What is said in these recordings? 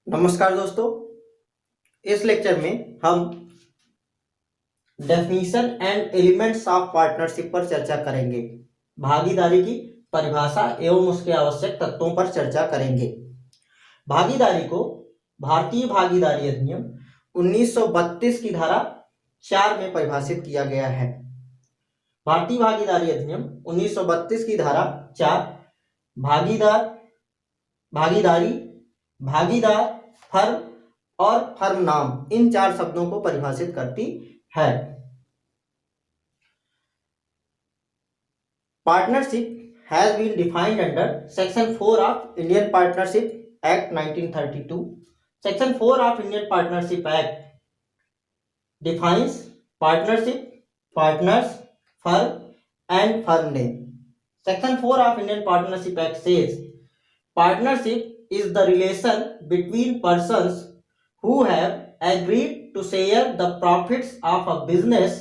नमस्कार दोस्तों, इस लेक्चर में हम definition and elements of partnership पर चर्चा करेंगे। भागीदारी की परिभाषा एवं उसके आवश्यक तत्वों पर चर्चा करेंगे। भागीदारी को भारतीय भागीदारी अधिनियम 1932 की धारा 4 में परिभाषित किया गया है। भारतीय भागीदारी अधिनियम 1932 की धारा 4 भागीदार, फर्म और फर्म नाम, इन 4 शब्दों को परिभाषित करती है। Partnership has been defined under section 4 of Indian partnership act 1932। Section 4 of Indian partnership act defines partnership, partners, firm and firm name. Section 4 of Indian Partnership Act says partnership is the relation between persons who have agreed to share the profits of a business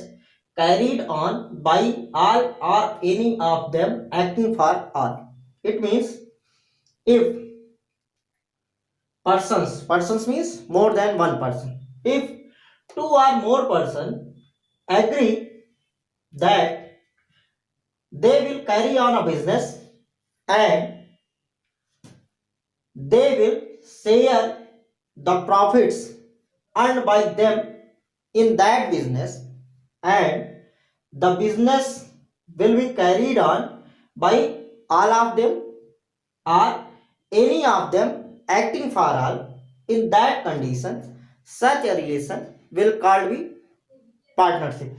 carried on by all or any of them acting for all. It means if persons means more than one person. If 2 or more person agree that they will carry on a business and they will share the profits earned by them in that business, and the business will be carried on by all of them or any of them acting for all. In that condition, such a relation will called be partnership.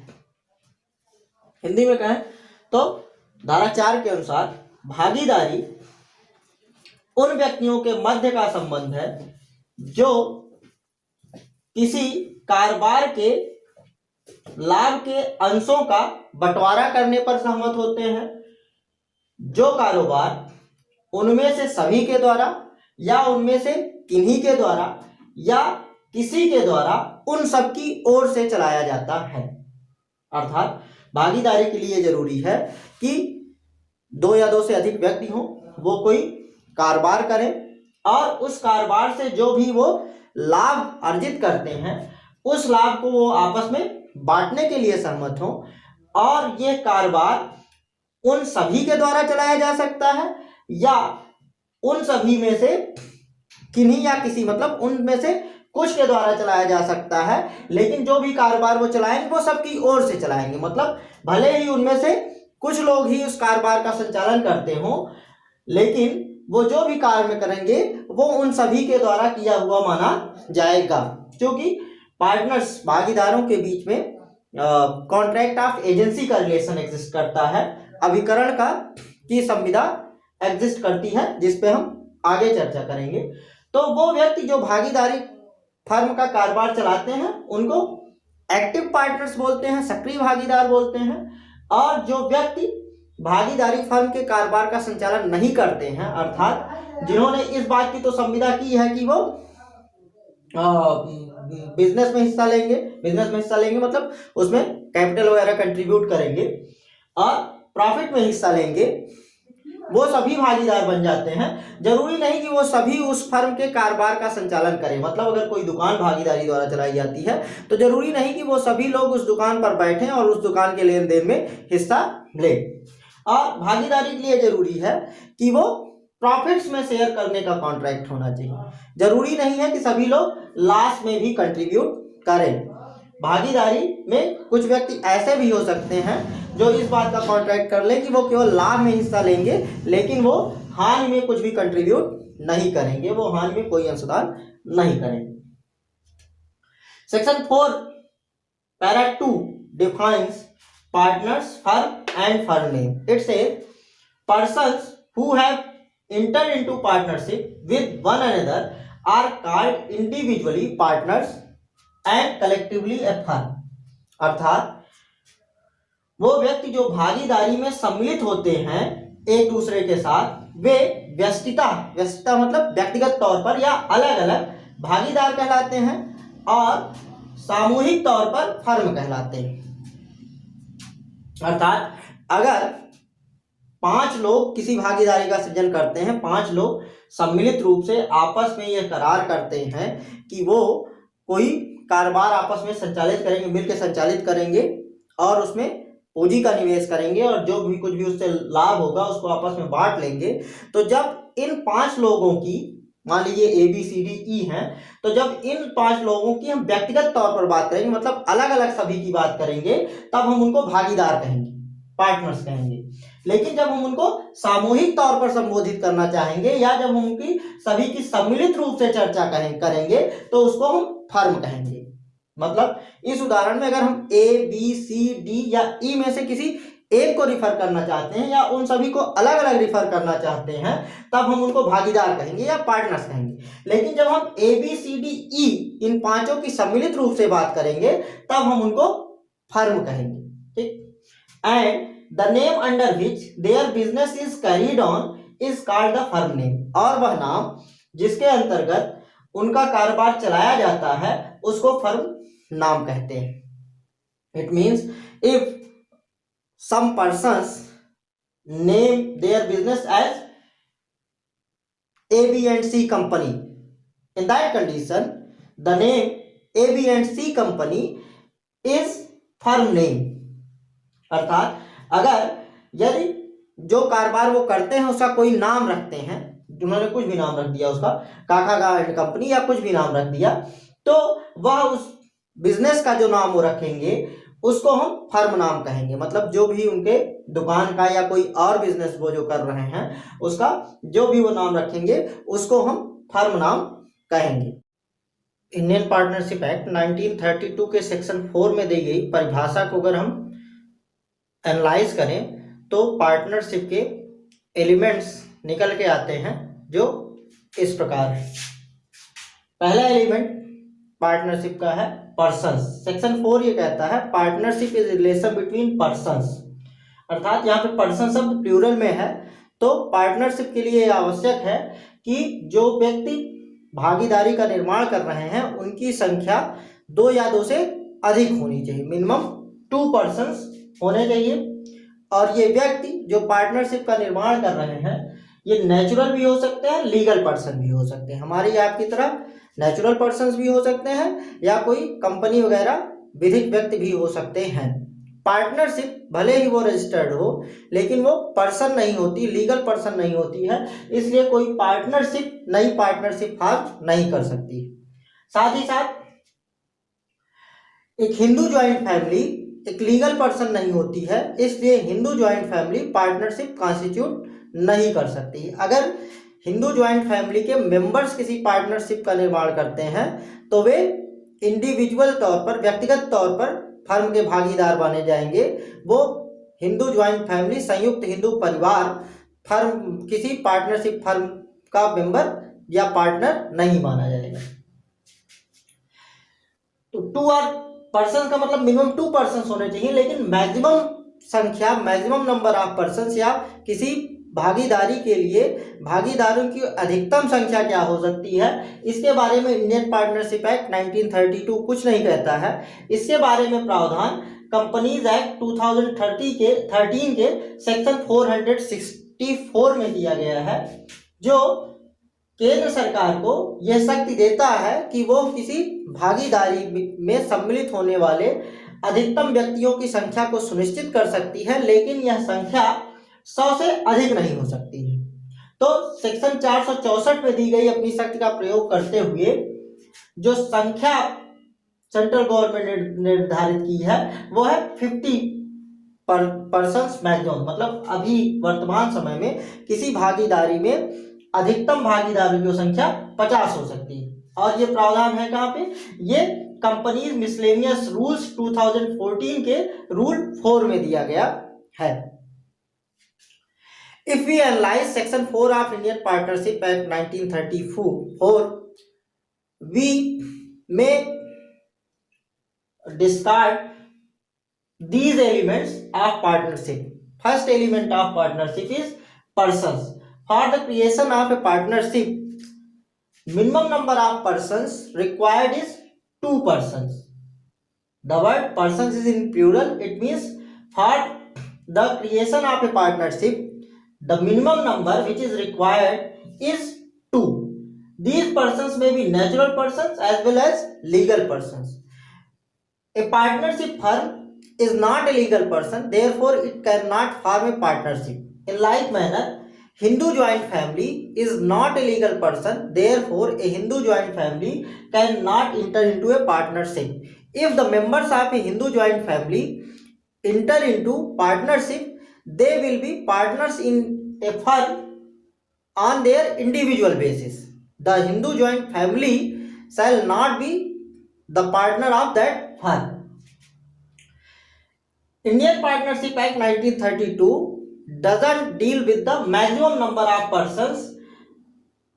Hindi में कहें तो धारा 4 के अनुसार भागीदारी उन व्यक्तियों के मध्य का संबंध है जो किसी कारोबार के लाभ के अंशों का बंटवारा करने पर सहमत होते हैं। जो कारोबार उनमें से सभी के द्वारा या उनमें से किन्हीं के द्वारा या किसी के द्वारा उन सब की ओर से चलाया जाता है। अर्थात भागीदारी के लिए जरूरी है कि 2 या 2 से अधिक व्यक्ति हों, वो कोई कारोबार करें और उस कारोबार से जो भी वो लाभ अर्जित करते हैं उस लाभ को वो आपस में बांटने के लिए सहमत हों, और ये कारोबार उन सभी के द्वारा चलाया जा सकता है या उन सभी में से किन्हीं या किसी, मतलब उनमें से कुछ के द्वारा चलाया जा सकता है, लेकिन जो भी कारोबार वो चलाएंगे वो सबकी ओर से चलाएंगे। मतलब भले ही उनमें से कुछ लोग ही उस कारोबार का संचालन करते हों, लेकिन वो जो भी कार्य करेंगे वो उन सभी के द्वारा किया हुआ माना जाएगा। क्योंकि पार्टनर्स, भागीदारों के बीच में कॉन्ट्रैक्ट ऑफ एजेंसी का रिलेशन एग्जिस्ट करता है, अभिकरण की संविदा एग्जिस्ट करती है, जिस पे हम आगे चर्चा करेंगे। तो वो व्यक्ति जो भागीदारी फर्म का कारोबार चलाते हैं उनको एक्टिव पार्टनर्स बोलते हैं, सक्रिय भागीदार बोलते हैं, और जो व्यक्ति भागीदारी फर्म के कारोबार का संचालन नहीं करते हैं, अर्थात जिन्होंने इस बात की तो संविदा की है कि वो बिजनेस में हिस्सा लेंगे मतलब उसमें कैपिटल वगैरह कंट्रीब्यूट करेंगे और प्रॉफिट में हिस्सा लेंगे, वो सभी भागीदार बन जाते हैं। जरूरी नहीं कि वो सभी उस फर्म के कारोबार का संचालन करें। मतलब अगर कोई दुकान भागीदारी द्वारा चलाई जाती है तो जरूरी नहीं कि वो सभी लोग उस दुकान पर बैठें और उस दुकान के लेन देन में हिस्सा लें। और भागीदारी के लिए जरूरी है कि वो प्रॉफिट्स में शेयर करने का कॉन्ट्रैक्ट होना चाहिए। जरूरी नहीं है कि सभी लोग लॉस में भी कंट्रीब्यूट करें। भागीदारी में कुछ व्यक्ति ऐसे भी हो सकते हैं जो इस बात का कॉन्ट्रैक्ट कर ले कि वो केवल लाभ में हिस्सा लेंगे, लेकिन वो हानि में कुछ भी कंट्रीब्यूट नहीं करेंगे, वो हानि में कोई अंशदान नहीं करेंगे। Section 4 para 2 defines partners, firm and firm name. It says persons who have entered into partnership with one another are called individually partners and collectively a firm। अर्थात वो व्यक्ति जो भागीदारी में सम्मिलित होते हैं एक दूसरे के साथ, वे व्यस्तता मतलब व्यक्तिगत तौर पर या अलग अलग भागीदार कहलाते हैं और सामूहिक तौर पर फर्म कहलाते हैं। अर्थात अगर 5 लोग किसी भागीदारी का सृजन करते हैं, 5 लोग सम्मिलित रूप से आपस में यह करार करते हैं कि वो कोई कारोबार आपस में संचालित करेंगे, मिलकर संचालित करेंगे और उसमें पूंजी का निवेश करेंगे और जो भी कुछ भी उससे लाभ होगा उसको आपस में बांट लेंगे। तो जब इन 5 लोगों की, मान लीजिए A B C D E हैं, तो जब इन 5 लोगों की हम व्यक्तिगत तौर पर बात करेंगे, मतलब अलग अलग सभी की बात करेंगे, तब हम उनको भागीदार कहेंगे, पार्टनर्स कहेंगे। लेकिन जब हम उनको सामूहिक तौर पर संबोधित करना चाहेंगे या जब हम उनकी सभी की सम्मिलित रूप से चर्चा करेंगे तो उसको हम फर्म कहेंगे। मतलब इस उदाहरण में अगर हम ए बी सी डी या ई में से किसी एक को रिफर करना चाहते हैं या उन सभी को अलग अलग रिफर करना चाहते हैं, तब हम उनको भागीदार कहेंगे या पार्टनर्स कहेंगे। लेकिन जब हम A B C D E इन 5 की सम्मिलित रूप से बात करेंगे तब हम उनको फर्म कहेंगे। ठीक। And the name under which their business is carried on is called the firm name, और वह नाम जिसके अंतर्गत उनका कारोबार चलाया जाता है उसको फर्म नाम कहते हैं। It means if some persons name their business as A, B and C company, in that condition the name A, B and C company is firm name। अर्थात अगर यदि जो कारोबार वो करते हैं उसका कोई नाम रखते हैं, उन्होंने कुछ भी नाम रख दिया, उसका काका एंड कंपनी या कुछ भी नाम रख दिया, तो वह उस बिजनेस का जो नाम वो रखेंगे उसको हम फर्म नाम कहेंगे। मतलब जो भी उनके दुकान का या कोई और बिजनेस वो जो कर रहे हैं उसका जो भी वो नाम रखेंगे उसको हम फर्म नाम कहेंगे। इंडियन पार्टनरशिप एक्ट 1932 के सेक्शन 4 में दी गई परिभाषा को अगर हम एनालाइज करें तो पार्टनरशिप के एलिमेंट्स निकल के आते हैं जो इस प्रकार है। पहला एलिमेंट पार्टनरशिप का है पर्सन्स। सेक्शन 4 ये कहता है partnership is relation between persons, अर्थात यहाँ पे पर्सन शब्द प्लूरल में है, तो पार्टनरशिप के लिए आवश्यक है कि जो व्यक्ति भागीदारी का निर्माण कर रहे हैं उनकी संख्या 2 या 2 से अधिक होनी चाहिए, मिनिमम 2 पर्सन्स होने चाहिए। और ये व्यक्ति जो पार्टनरशिप का निर्माण कर रहे हैं ये नेचुरल भी हो सकते हैं, लीगल पर्सन भी हो सकते हैं। हमारी आपकी तरह नेचुरल पर्सन्स भी हो सकते हैं या कोई कंपनी वगैरह विधिक व्यक्ति भी हो सकते हैं। पार्टनरशिप भले ही वो रजिस्टर्ड हो लेकिन वो पर्सन नहीं होती, लीगल पर्सन नहीं होती है, इसलिए कोई पार्टनरशिप नई पार्टनरशिप फॉर्म नहीं कर सकती। साथ ही साथ एक हिंदू ज्वाइंट फैमिली एक लीगल पर्सन नहीं होती है, इसलिए Hindu joint family partnership constitute नहीं कर सकती। अगर हिंदू ज्वाइंट फैमिली के मेंबर्स किसी पार्टनरशिप का निर्माण करते हैं तो वे इंडिविजुअल तौर पर, व्यक्तिगत तौर पर फर्म के भागीदार बने जाएंगे। वो हिंदू ज्वाइंट फैमिली, संयुक्त हिंदू परिवार फर्म, किसी पार्टनरशिप फर्म का मेंबर या पार्टनर नहीं माना जाएगा। तो 2 और पर्सन का मतलब मिनिमम 2 पर्सन होने चाहिए, लेकिन मैक्सिमम संख्या, मैक्सिमम नंबर ऑफ पर्सन या किसी भागीदारी के लिए भागीदारों की अधिकतम संख्या क्या हो सकती है, इसके बारे में इंडियन पार्टनरशिप एक्ट 1932 कुछ नहीं कहता है। इसके बारे में प्रावधान कंपनीज एक्ट 2013 के सेक्शन 464 में दिया गया है, जो केंद्र सरकार को यह शक्ति देता है कि वो किसी भागीदारी में सम्मिलित होने वाले अधिकतम व्यक्तियों की संख्या को सुनिश्चित कर सकती है, लेकिन यह संख्या 100 से अधिक नहीं हो सकती है। तो सेक्शन 464 में दी गई अपनी शक्ति का प्रयोग करते हुए जो संख्या सेंट्रल गवर्नमेंट ने निर्धारित की है वो है 50 पर्सन्स मैक्सिमम। मतलब अभी वर्तमान समय में किसी भागीदारी में अधिकतम भागीदारों की संख्या 50 हो सकती है। और ये प्रावधान है कहाँ पे, ये कंपनीज मिसलेनियस रूल्स 2014 के रूल 4 में दिया गया है। If we analyze section 4 of Indian Partnership Act 1934, we may discard these elements of partnership. First element of partnership is persons. For the creation of a partnership, minimum number of persons required is 2 persons. The word persons is in plural. It means for the creation of a partnership, the minimum number which is required is These persons may be natural persons as well as legal persons. A partnership firm is not a legal person, therefore it cannot form a partnership. In like manner, Hindu joint family is not a legal person, therefore a Hindu joint family cannot enter into a partnership. If the members of a Hindu joint family enter into partnership, they will be partners in a firm on their individual basis. The Hindu joint family shall not be the partner of that firm. Indian Partnership Act 1932 doesn't deal with the maximum number of persons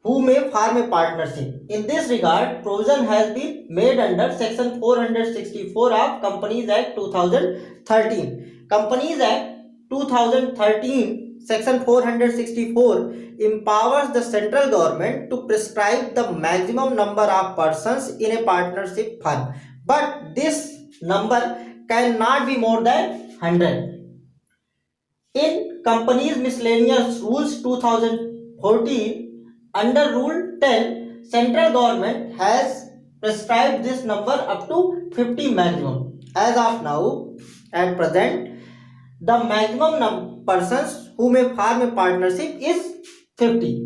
who may form a partnership. In this regard, provision has been made under Section 464 of Companies Act 2013. Companies Act 2013, Section 464 empowers the central government to prescribe the maximum number of persons in a partnership firm, but this number cannot be more than 100. In Companies Miscellaneous Rules 2014, under Rule 10, central government has prescribed this number up to 50 maximum. As of now, at present, the maximum persons who may form a partnership is 50.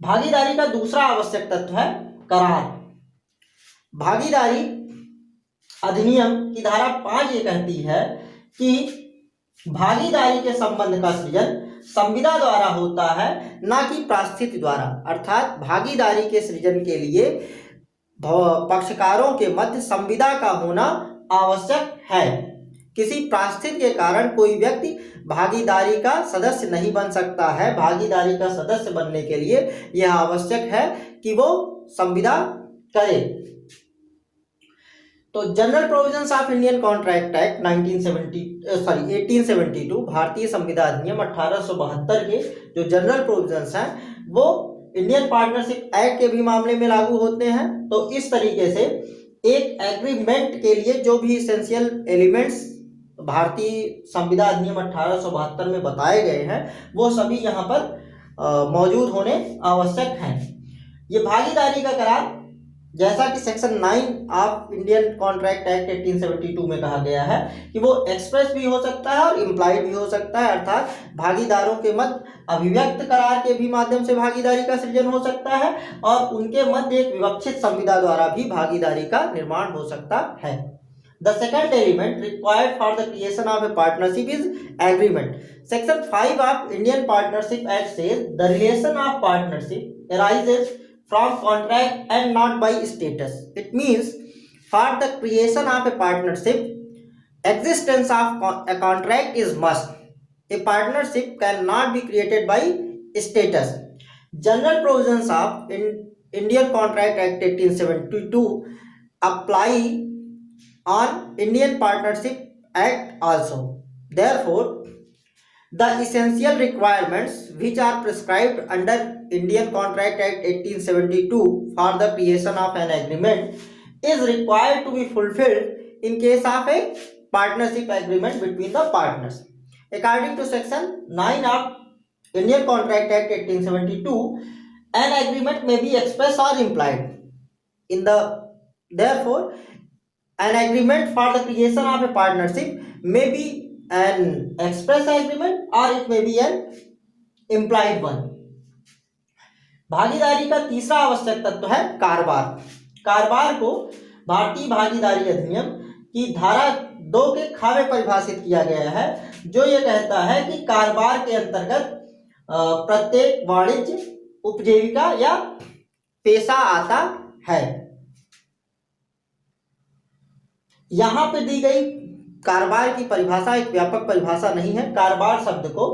भागीदारी का दूसरा आवश्यक तत्व है करार। भागीदारी अधिनियम की धारा 5 ये कहती है कि भागीदारी के संबंध का सृजन संविदा द्वारा होता है, ना कि पारिस्थिति द्वारा। अर्थात भागीदारी के सृजन के लिए पक्षकारों के मध्य संविदा का होना आवश्यक है। किसी पारिस्थिति के कारण कोई व्यक्ति भागीदारी का सदस्य नहीं बन सकता है। भागीदारी का सदस्य बनने के लिए यह आवश्यक है कि वो संविदा करे। तो general provisions of Indian contract act 1872, भारतीय संविदा अधिनियम 1872 के जो जनरल प्रोविजंस हैं वो इंडियन पार्टनरशिप एक्ट के भी मामले में लागू होते हैं। तो इस तरीके से एक एग्रीमेंट के लिए जो भी इसेंशियल एलिमेंट्स भारतीय संविदा अधिनियम 1872 में बताए गए हैं वो सभी यहाँ पर मौजूद होने आवश्यक हैं। ये भागीदारी का करार जैसा कि section 9 of Indian contract act 1872 में कहा गया है कि वो एक्सप्रेस भी हो सकता है और इम्प्लाइड भी हो सकता है। अर्थात भागीदारों के मध्य अभिव्यक्त करार के भी माध्यम से भागीदारी का सृजन हो सकता है और उनके मध्य एक विवक्षित संविदा द्वारा भी भागीदारी का निर्माण हो सकता है। The second element required for the creation of a partnership is agreement. Section 5 of Indian Partnership Act says the relation of partnership arises from contract and not by status. It means for the creation of a partnership, existence of a contract is must. A partnership cannot be created by status. General provisions of Indian Contract Act 1872 apply on Indian Partnership Act also. Therefore, the essential requirements which are prescribed under Indian Contract Act 1872 for the creation of an agreement is required to be fulfilled in case of a partnership agreement between the partners. According to Section 9 of Indian Contract Act 1872, an agreement may be express or implied. Therefore, an agreement for the creation of a partnership may be an express agreement or it may be an implied one. भागीदारी का तीसरा आवश्यक तत्व है कारोबार। कारोबार को भारतीय भागीदारी अधिनियम की धारा 2 के ख में परिभाषित किया गया है, जो ये कहता है कि कारोबार के अंतर्गत प्रत्येक वाणिज्य, उपजीविका या पेशा आता है। यहाँ पे दी गई कारोबार की परिभाषा एक व्यापक परिभाषा नहीं है। कारोबार शब्द को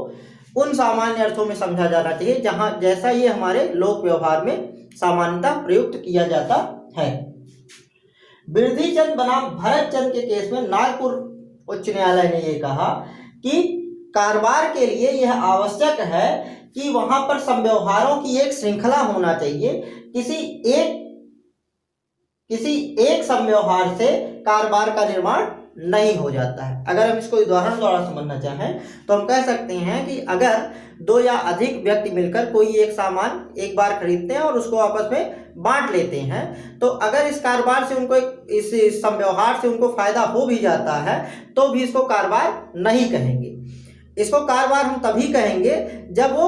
उन सामान्य अर्थों में समझा जाना चाहिए जहां जैसा ये हमारे लोक व्यवहार में सामान्यतः प्रयुक्त किया जाता है। बिरधी चंद बनाम भरत चंद के केस में नागपुर उच्च न्यायालय ने ये कहा कि कारोबार के लिए यह आवश्यक है कि वहां पर समव्यवहारों की एक श्रृंखला होना चाहिए। किसी एक समव्यवहार से कारोबार का निर्माण नहीं हो जाता है। अगर हम इसको उदाहरण द्वारा समझना चाहें तो हम कह सकते हैं कि अगर दो या अधिक व्यक्ति मिलकर कोई एक सामान एक बार खरीदते हैं और उसको आपस में बांट लेते हैं, तो अगर इस कारोबार से उनको इस संव्यवहार से उनको फायदा हो भी जाता है तो भी इसको कारोबार नहीं कहेंगे। इसको कारोबार हम तभी कहेंगे जब वो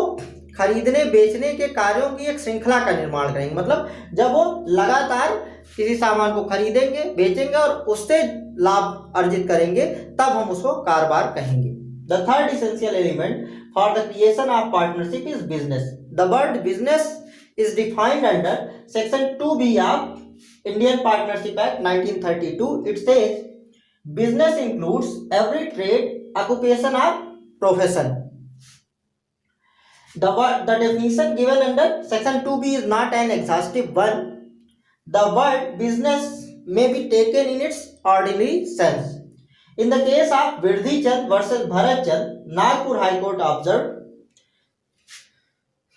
खरीदने बेचने के कार्यों की एक श्रृंखला का निर्माण करेंगे, मतलब जब वो लगातार किसी सामान को खरीदेंगे बेचेंगे और उससे लाभ अर्जित करेंगे, तब हम उसको कारोबार कहेंगे। The third essential element for the creation of partnership is business. The word business is defined under section 2B of Indian Partnership Act 1932. It says business includes every trade, occupation or profession. The definition given under section 2B is not an exhaustive one. The word business may be taken in its ordinary sense. In the case of Virdhi Chand versus Bharat Chand, Nagpur High Court observed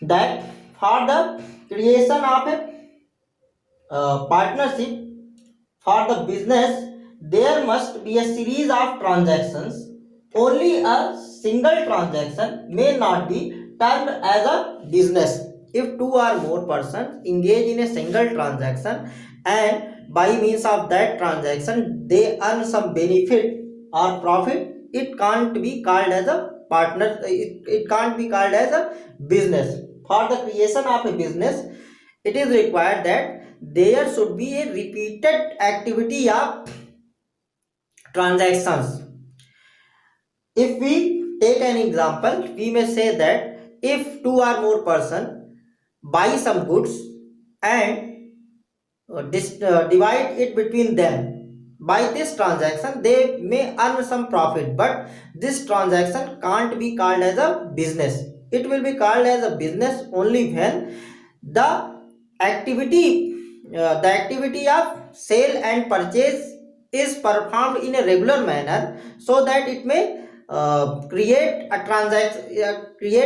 that for the creation of a partnership for the business, there must be a series of transactions. Only a single transaction may not be termed as a business if two or more persons engage in a single transaction and by means of that transaction they earn some benefit or profit. It can't be called as a partner. It can't be called as a business. For the creation of a business, it is required that there should be a repeated activity of transactions. If we take an example, we may say that if two or more persons buy some goods and divide it between them, by this transaction they may earn some profit, but this transaction can't be called as a business. It will be called as a business only when the activity of sale and purchase is performed in a regular manner, so that it may create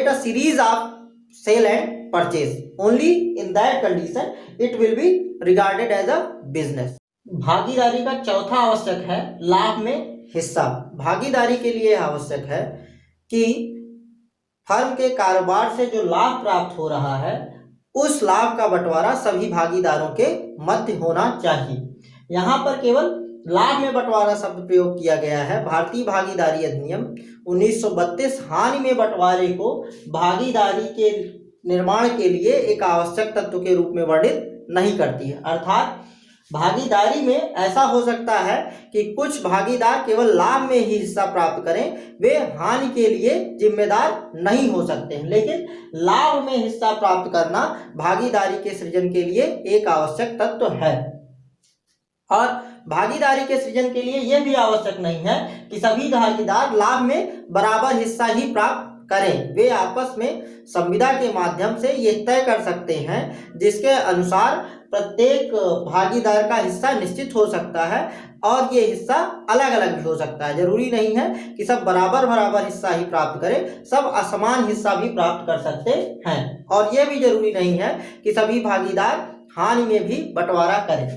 a series of sale and purchase. Only in that condition it will be regarded as a business. भागीदारी का चौथा आवश्यक है लाभ में हिस्सा। भागीदारी के लिए आवश्यक है कि फर्म के कारोबार से जो लाभ प्राप्त हो रहा है उस लाभ का बंटवारा सभी भागीदारों के मध्य होना चाहिए। यहाँ पर केवल लाभ में बंटवारा शब्द प्रयोग किया गया है। भारतीय भागीदारी अधिनियम 1932 हानि में बंटवारे को भागीदारी के निर्माण के लिए एक आवश्यक तत्व के रूप में वर्णित नहीं करती है। अर्थात भागीदारी में ऐसा हो सकता है कि कुछ भागीदार केवल लाभ में ही हिस्सा प्राप्त करें, वे हानि के लिए जिम्मेदार नहीं हो सकते हैं, लेकिन लाभ में हिस्सा प्राप्त करना भागीदारी के सृजन के लिए एक आवश्यक तत्व है। और भागीदारी के सृजन के लिए यह भी आवश्यक नहीं है कि सभी भागीदार लाभ में बराबर हिस्सा ही प्राप्त करें। वे आपस में संविदा के माध्यम से ये तय कर सकते हैं जिसके अनुसार प्रत्येक भागीदार का हिस्सा निश्चित हो सकता है और ये हिस्सा अलग अलग भी हो सकता है। जरूरी नहीं है कि सब बराबर हिस्सा ही प्राप्त करें, सब असमान हिस्सा भी प्राप्त कर सकते हैं। और यह भी जरूरी नहीं है कि सभी भागीदार हानि में भी बंटवारा करें।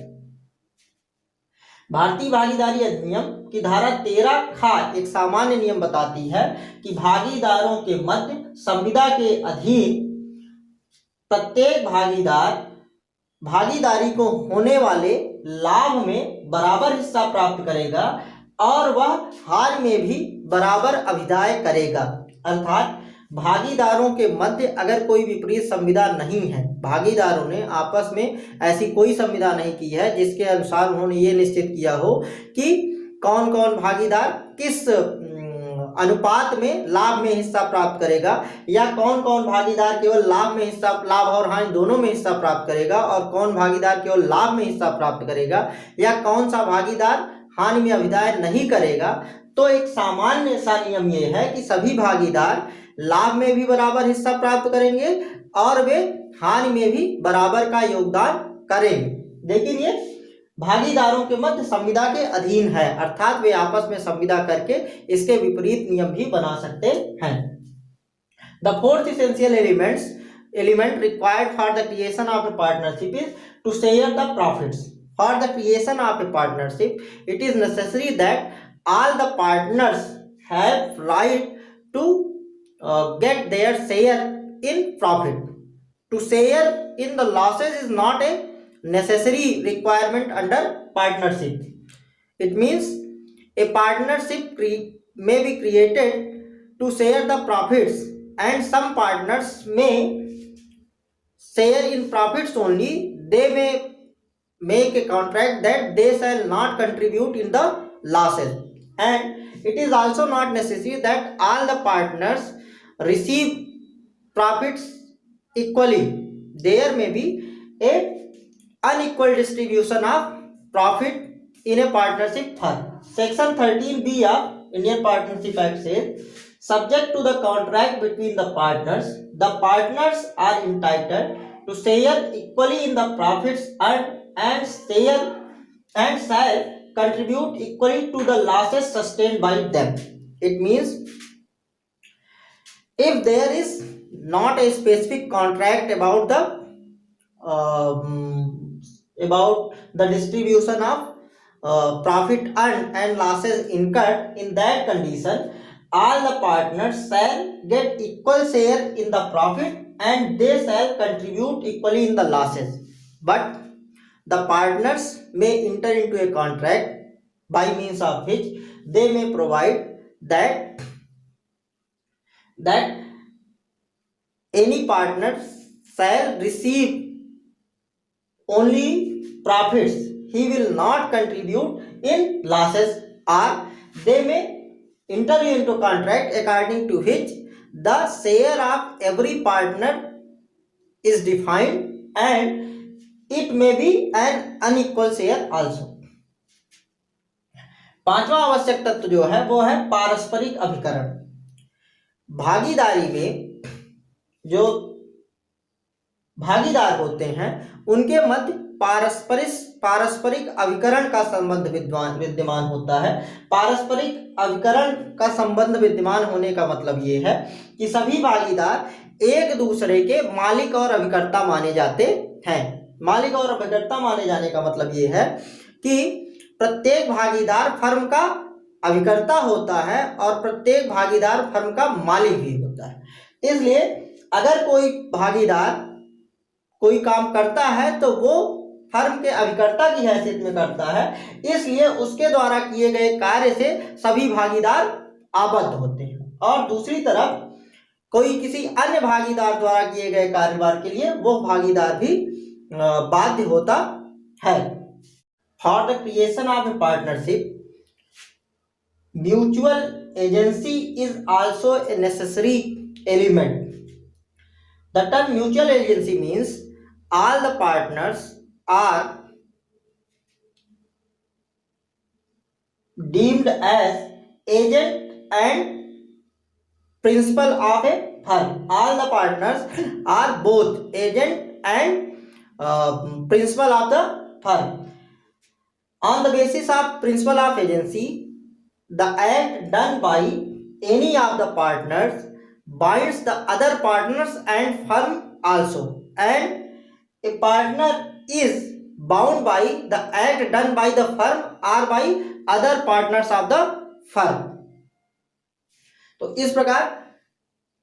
भारतीय भागीदारी अधिनियम की धारा 13 खा एक सामान्य नियम बताती है कि भागीदारों के मध्य संविदा के अधीन प्रत्येक भागीदार भागीदारी को होने वाले लाभ में बराबर हिस्सा प्राप्त करेगा और वह हार में भी बराबर अभिदाय करेगा। अर्थात भागीदारों के मध्य अगर कोई विपरीत संविदा नहीं है, भागीदारों ने आपस में ऐसी कोई संविदा नहीं की है जिसके अनुसार उन्होंने ये निश्चित किया हो कि कौन कौन भागीदार किस अनुपात में लाभ में हिस्सा प्राप्त करेगा, या कौन कौन भागीदार केवल लाभ में हिस्सा, लाभ और हानि दोनों में हिस्सा प्राप्त करेगा, और कौन भागीदार केवल लाभ में हिस्सा प्राप्त करेगा, या कौन सा भागीदार हानि में अभिदाय नहीं करेगा। तो एक सामान्य सा नियम ये है कि सभी भागीदार लाभ में भी बराबर हिस्सा प्राप्त करेंगे और वे हानि में भी बराबर का योगदान करेंगे। लेकिन ये भागीदारों के मध्य संविदा के अधीन है, अर्थात वे आपस में संविदा करके इसके विपरीत नियम भी बना सकते हैं। The fourth essential element required for the creation of a partnership is to share the profits. For the creation of a partnership, it is necessary that all the partners have right to get their share in profit. To share in the losses is not a necessary requirement under partnership. It means a partnership may be created to share the profits, and some partners may share in profits only. They may make a contract that they shall not contribute in the losses, and it is also not necessary that all the partners receive profits equally. There may be a unequal distribution of profit in a partnership firm. Section 13b of Indian Partnership Act says, subject to the contract between the partners are entitled to share equally in the profits and shall contribute equally to the losses sustained by them. It means if there is not a specific contract about the distribution of profit earned and losses incurred, in that condition all the partners shall get equal share in the profit and they shall contribute equally in the losses. But the partners may enter into a contract by means of which they may provide that any partner shall receive only profits, he will not contribute in losses, or they may enter into contract according to which the share of every partner is defined and it may be an unequal share also. पांचवा आवश्यक तत्व जो है वो है पारस्परिक अभिकरण। भागीदारी में जो भागीदार होते हैं उनके मध्य पारस्परिक अभिकरण का संबंध विद्यमान होता है। पारस्परिक अभिकरण का संबंध विद्यमान होने का मतलब ये है कि सभी भागीदार एक दूसरे के मालिक और अभिकर्ता माने जाते हैं। मालिक और अभिकर्ता माने जाने का मतलब ये है कि प्रत्येक भागीदार फर्म का अभिकर्ता होता है और प्रत्येक भागीदार फर्म का मालिक भी होता है। इसलिए अगर कोई भागीदार कोई काम करता है तो वो फर्म के अभिकर्ता की हैसियत में करता है, इसलिए उसके द्वारा किए गए कार्य से सभी भागीदार आबद्ध होते हैं। और दूसरी तरफ कोई किसी अन्य भागीदार द्वारा किए गए कार्यभार के लिए वो भागीदार भी बाध्य होता है। For the creation of a partnership, mutual agency is also a necessary element. The term mutual agency means all the partners are deemed as agent and principal of a firm. All the partners are both agent and principal of the firm. On the basis of principle of agency, the act done by any of the partners binds the other partners and firm also, and a partner is bound by the act done by the firm or by other partners of the firm. तो इस प्रकार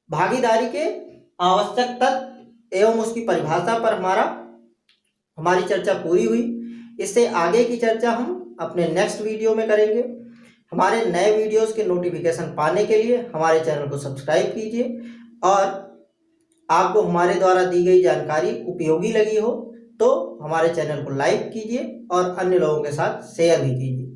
भागीदारी के आवश्यक तत्व एवं उसकी परिभाषा पर हमारी चर्चा पूरी हुई। इससे आगे की चर्चा हम अपने नेक्स्ट वीडियो में करेंगे। हमारे नए वीडियोस के नोटिफिकेशन पाने के लिए हमारे चैनल को सब्सक्राइब कीजिए, और आपको हमारे द्वारा दी गई जानकारी उपयोगी लगी हो तो हमारे चैनल को लाइक कीजिए और अन्य लोगों के साथ शेयर भी कीजिए।